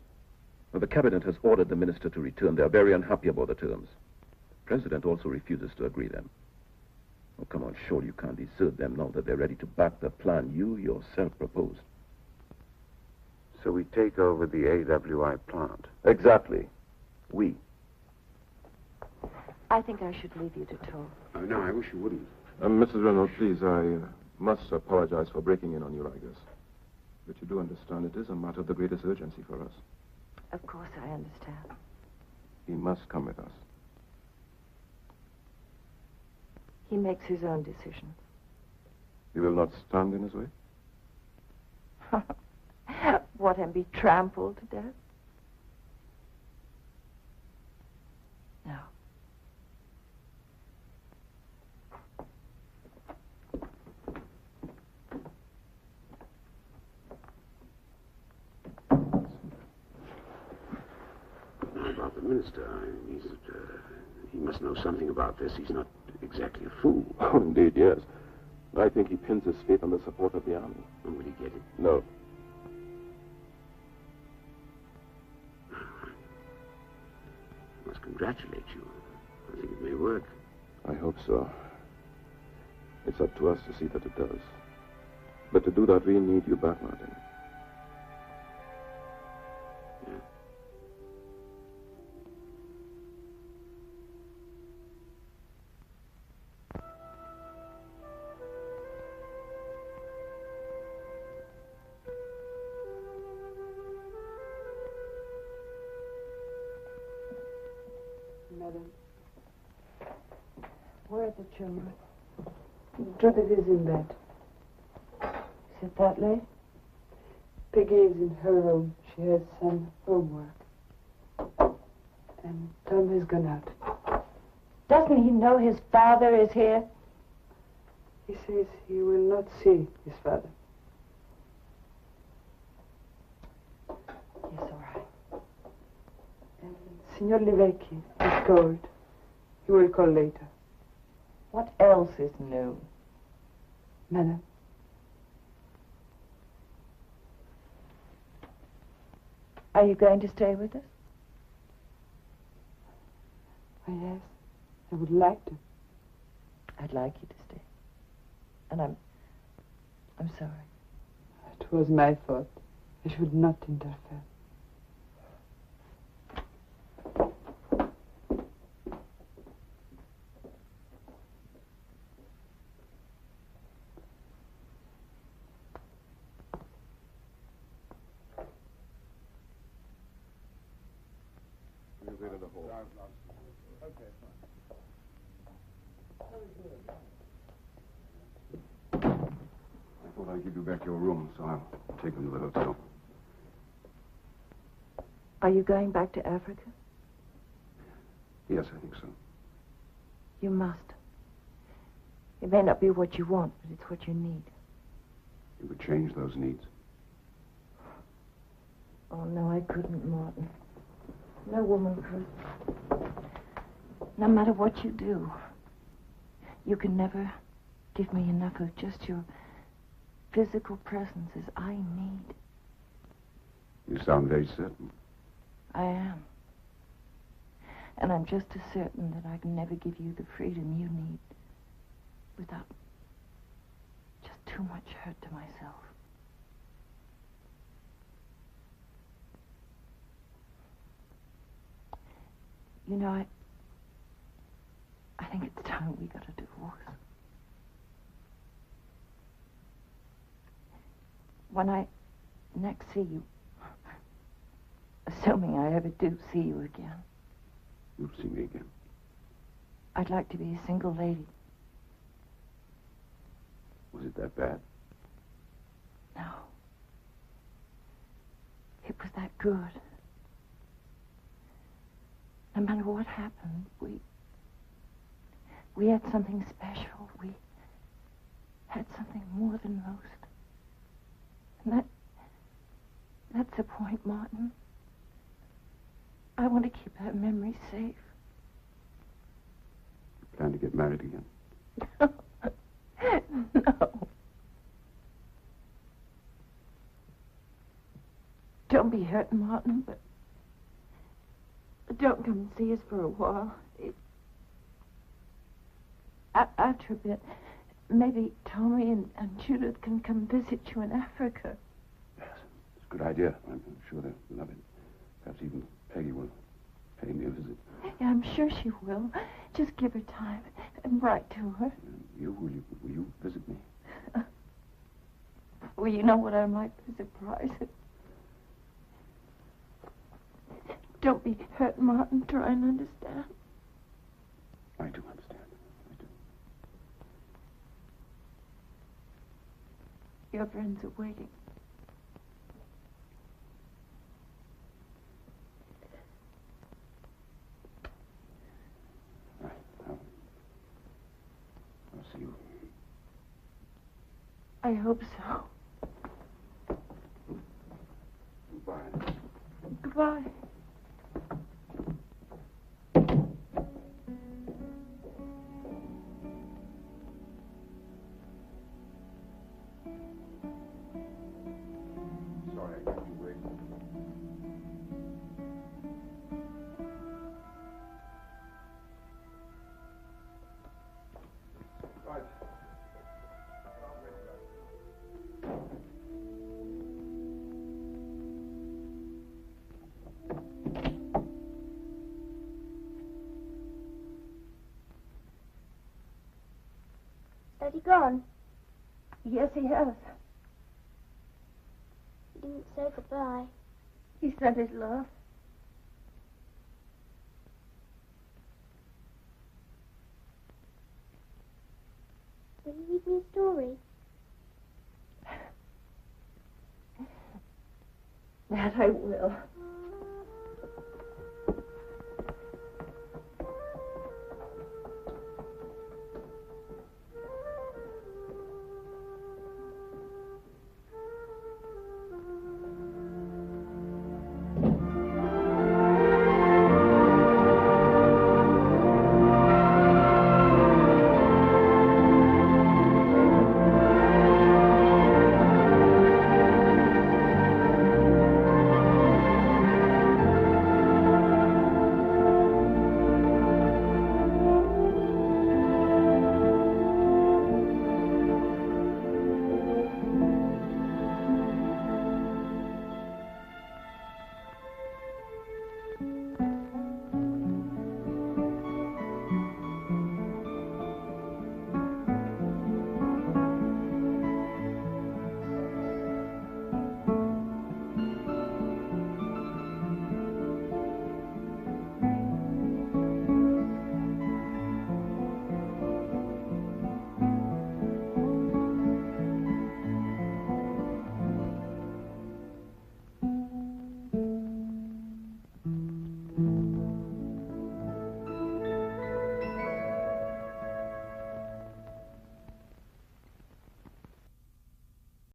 Well, the cabinet has ordered the minister to return. They are very unhappy about the terms. The president also refuses to agree them. Oh, come on, surely you can't desert them now that they're ready to back the plan you yourself proposed. So we take over the AWI plant. Exactly. We. I think I should leave you to talk. No, I wish you wouldn't. Mrs. Reynolds, please, I must apologize for breaking in on you like this. But you do understand it is a matter of the greatest urgency for us. Of course, I understand. He must come with us. He makes his own decisions. You will not stand in his way? What, and be trampled to death? No. Now, about the minister, he must know something about this. He's not exactly a fool. Oh, indeed, yes. I think he pins his faith on the support of the army. And will he get it? No. I must congratulate you. I think it may work. I hope so. It's up to us to see that it does. But to do that, we need you back, Martin. Madam, Where are the children? Judith is in bed. Is it that late? Peggy is in her room. She has some homework. And Tom has gone out. Doesn't he know his father is here? He says he will not see his father. Signor Livecchi is cold. He will call later. What else is new? Madam. Are you going to stay with us? Oh, yes. I would like to. I'd like you to stay. And I'm sorry. It was my fault. I should not interfere. I thought I'd give you back your room, so I'll take them to the hotel. Are you going back to Africa? Yes, I think so. You must. It may not be what you want, but it's what you need. You would change those needs. Oh, no, I couldn't, Martin. No woman could. No matter what you do, you can never give me enough of just your physical presence as I need. You sound very certain. I am. And I'm just as certain that I can never give you the freedom you need without just too much hurt to myself. You know, I think it's time we got a divorce. When I next see you, assuming I ever do see you again. You'll see me again. I'd like to be a single lady. Was it that bad? No. It was that good. No matter what happened, we had something special. We had something more than most. And that's the point, Martin. I want to keep that memory safe. You plan to get married again? No. Don't be hurt, Martin, but don't come and see us for a while. After a bit, maybe Tommy and Judith can come visit you in Africa. Yes, it's a good idea. I'm sure they'll love it. Perhaps even Peggy will pay me a visit. Yeah, I'm sure she will. Just give her time and write to her. Will you visit me? Well, you know what I might surprise her. Don't be hurt, Martin. Try and understand. I do understand. I do. Your friends are waiting. I'll see you. I hope so. Goodbye. Goodbye. Sorry, I kept you waiting. Right. Has he gone? Yes, he has. He didn't say goodbye. He sent his love. Will you read me a story? That I will.